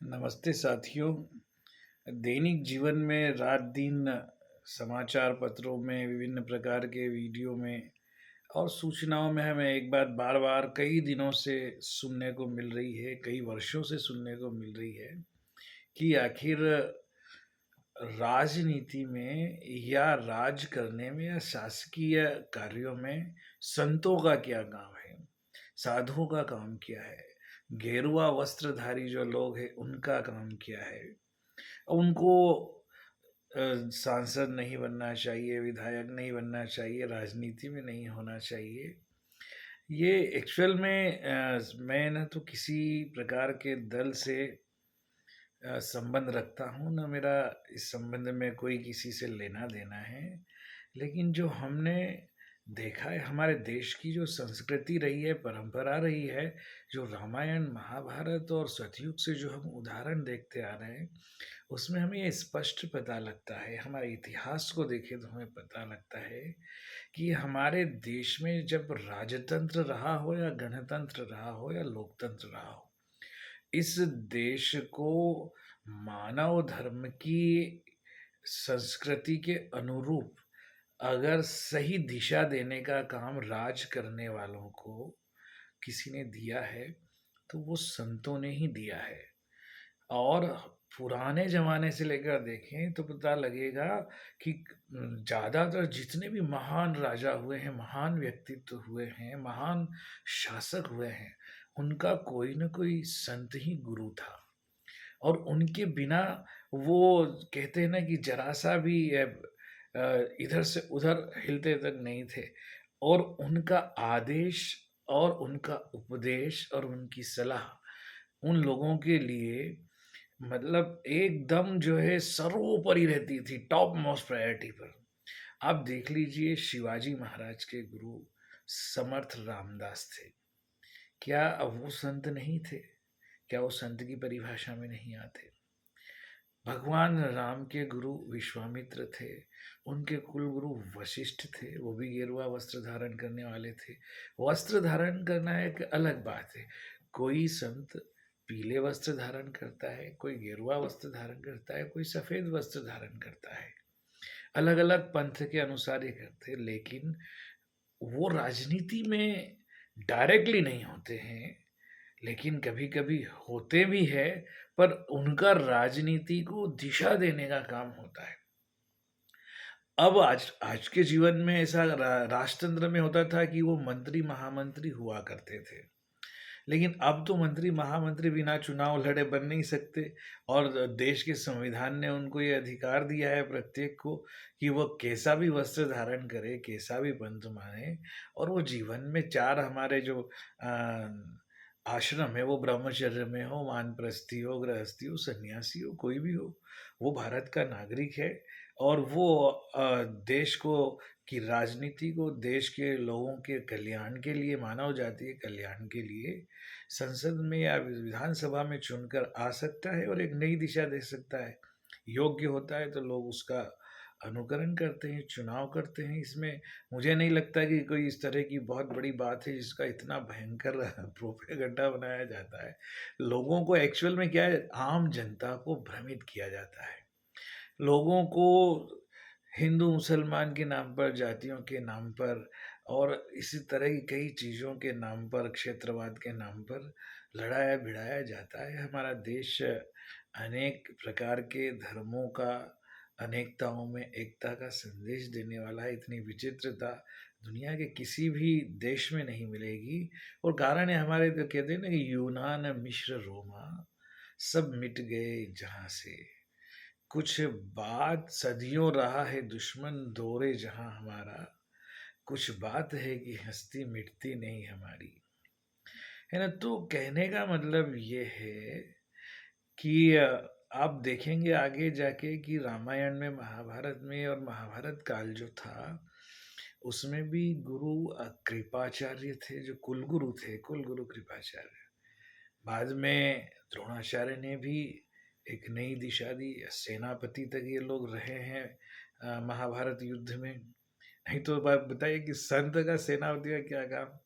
नमस्ते साथियों। दैनिक जीवन में रात दिन समाचार पत्रों में विभिन्न प्रकार के वीडियो में और सूचनाओं में हमें एक बात बार बार कई दिनों से सुनने को मिल रही है, कई वर्षों से सुनने को मिल रही है कि आखिर राजनीति में या राज करने में या शासकीय कार्यों में संतों का क्या काम है, साधुओं का काम क्या है, गेरुआ वस्त्रधारी जो लोग हैं उनका काम क्या है। उनको सांसद नहीं बनना चाहिए, विधायक नहीं बनना चाहिए, राजनीति में नहीं होना चाहिए। ये एक्चुअल में मैं ना तो किसी प्रकार के दल से संबंध रखता हूँ, ना मेरा इस संबंध में कोई किसी से लेना देना है। लेकिन जो हमने देखा है, हमारे देश की जो संस्कृति रही है, परंपरा रही है, जो रामायण महाभारत और सतयुग से जो हम उदाहरण देखते आ रहे हैं, उसमें हमें ये स्पष्ट पता लगता है, हमारे इतिहास को देखें तो हमें पता लगता है कि हमारे देश में जब राजतंत्र रहा हो या गणतंत्र रहा हो या लोकतंत्र रहा हो, इस देश को मानव धर्म की संस्कृति के अनुरूप अगर सही दिशा देने का काम राज करने वालों को किसी ने दिया है, तो वो संतों ने ही दिया है। और पुराने ज़माने से लेकर देखें तो पता लगेगा कि ज़्यादातर जितने भी महान राजा हुए हैं, महान व्यक्तित्व हुए हैं, महान शासक हुए हैं, उनका कोई न कोई संत ही गुरु था। और उनके बिना वो कहते हैं ना कि ज़रा-सा भी इधर से उधर हिलते तक नहीं थे। और उनका आदेश और उनका उपदेश और उनकी सलाह उन लोगों के लिए मतलब एकदम जो है सर्वोपरि रहती थी, टॉप मोस्ट प्रायोरिटी पर। आप देख लीजिए शिवाजी महाराज के गुरु समर्थ रामदास थे। क्या वो संत नहीं थे? क्या वो संत की परिभाषा में नहीं आते? भगवान राम के गुरु विश्वामित्र थे, उनके कुल गुरु वशिष्ठ थे, वो भी गेरुआ वस्त्र धारण करने वाले थे। वस्त्र धारण करना एक अलग बात है। कोई संत पीले वस्त्र धारण करता है, कोई गेरुआ वस्त्र धारण करता है, कोई सफ़ेद वस्त्र धारण करता है। अलग-अलग पंथ के अनुसार ये करते हैं, लेकिन वो राजनीति में डायरेक्टली नहीं होते हैं, लेकिन कभी-कभी होते भी हैं, पर उनका राजनीति को दिशा देने का काम होता है। अब आज आज के जीवन में ऐसा राजतंत्र में होता था कि वो मंत्री महामंत्री हुआ करते थे। लेकिन अब तो मंत्री महामंत्री बिना चुनाव लड़े बन नहीं सकते। और देश के संविधान ने उनको ये अधिकार दिया है प्रत्येक को कि वो कैसा भी वस्त्र धारण करे, कैसा भी पंथ माने, और वो जीवन में चार हमारे जो आश्रम है, वो ब्रह्मचर्य में हो, वानप्रस्थी हो, गृहस्थी हो, सन्यासी हो, कोई भी हो, वो भारत का नागरिक है। और वो देश को की राजनीति को देश के लोगों के कल्याण के लिए, मानव जाति के कल्याण के लिए संसद में या विधानसभा में चुनकर आ सकता है और एक नई दिशा दे सकता है। योग्य होता है तो लोग उसका अनुकरण करते हैं, चुनाव करते हैं। इसमें मुझे नहीं लगता कि कोई इस तरह की बहुत बड़ी बात है जिसका इतना भयंकर प्रोपेगेंडा बनाया जाता है। लोगों को एक्चुअल में क्या है, आम जनता को भ्रमित किया जाता है। लोगों को हिंदू मुसलमान के नाम पर, जातियों के नाम पर और इसी तरह की कई चीज़ों के नाम पर, क्षेत्रवाद के नाम पर लड़ाया भिड़ाया जाता है। हमारा देश अनेक प्रकार के धर्मों का, अनेकताओं में एकता का संदेश देने वाला है। इतनी विचित्रता दुनिया के किसी भी देश में नहीं मिलेगी। और कारण है हमारे, तो कहते हैं ना कि यूनान मिश्र रोमा सब मिट गए जहाँ से। कुछ बात सदियों रहा है दुश्मन दौरे जहां हमारा, कुछ बात है कि हस्ती मिटती नहीं हमारी। है ना? तो कहने का मतलब ये है कि आप देखेंगे आगे जाके कि रामायण में, महाभारत में, और महाभारत काल जो था उसमें भी गुरु कृपाचार्य थे, जो कुलगुरु थे, कुलगुरु कृपाचार्य। बाद में द्रोणाचार्य ने भी एक नई दिशा दी, सेनापति तक ये लोग रहे हैं महाभारत युद्ध में। नहीं तो बात बताइए कि संत का सेनापति का क्या काम?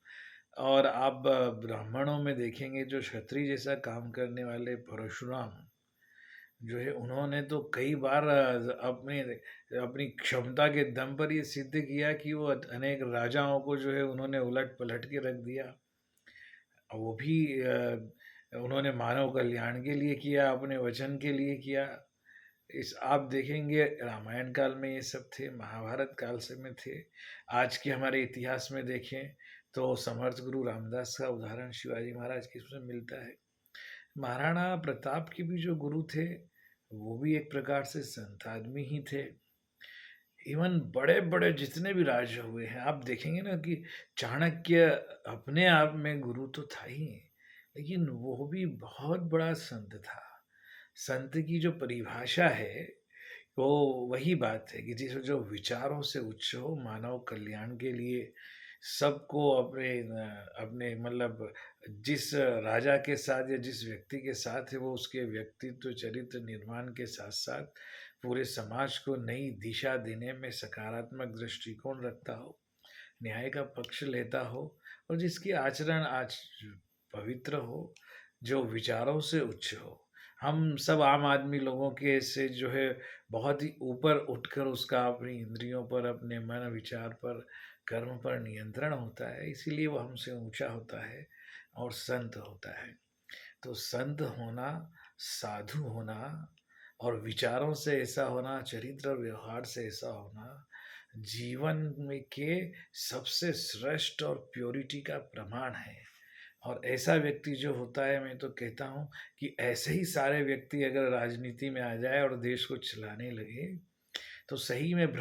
और आप ब्राह्मणों में देखेंगे जो क्षत्रिय जैसा काम करने वाले परशुराम जो है, उन्होंने तो कई बार अपने अपनी क्षमता के दम पर ये सिद्ध किया कि वो अनेक राजाओं को जो है उन्होंने उलट पलट के रख दिया। वो भी उन्होंने मानव कल्याण के लिए किया, अपने वचन के लिए किया। इस आप देखेंगे रामायण काल में ये सब थे, महाभारत काल से में थे। आज के हमारे इतिहास में देखें तो समर्थ गुरु रामदास का उदाहरण शिवाजी महाराज के उसमें मिलता है। महाराणा प्रताप के भी जो गुरु थे, वो भी एक प्रकार से संत आदमी ही थे। इवन बड़े-बड़े जितने भी राजा हुए हैं, आप देखेंगे ना कि चाणक्य अपने आप में गुरु तो था ही, लेकिन वो भी बहुत बड़ा संत था। संत की जो परिभाषा है, वो वही बात है कि जिस जो विचारों से उच्च हो, मानव कल्याण के लिए सबको अपने मतलब जिस राजा के साथ या जिस व्यक्ति के साथ है, वो उसके व्यक्तित्व, चरित्र निर्माण के साथ-साथ पूरे समाज को नई दिशा देने में सकारात्मक दृष्टिकोण रखता हो, न्याय का पक्ष लेता हो और जिसकी आचरण आज पवित्र हो, जो विचारों से उच्च हो। हम सब आम आदमी लोगों के से जो है बहुत ही ऊपर उठकर उसका अपनी इंद्रियों पर, अपने मन विचार पर, कर्म पर नियंत्रण होता है, इसीलिए वो हमसे ऊँचा होता है और संत होता है। तो संत होना, साधु होना और विचारों से ऐसा होना, चरित्र और व्यवहार से ऐसा होना, जीवन में के सबसे श्रेष्ठ और प्योरिटी का प्रमाण है। और ऐसा व्यक्ति जो होता है, मैं तो कहता हूँ कि ऐसे ही सारे व्यक्ति अगर राजनीति में आ जाए और देश को चलाने लगे, तो सही में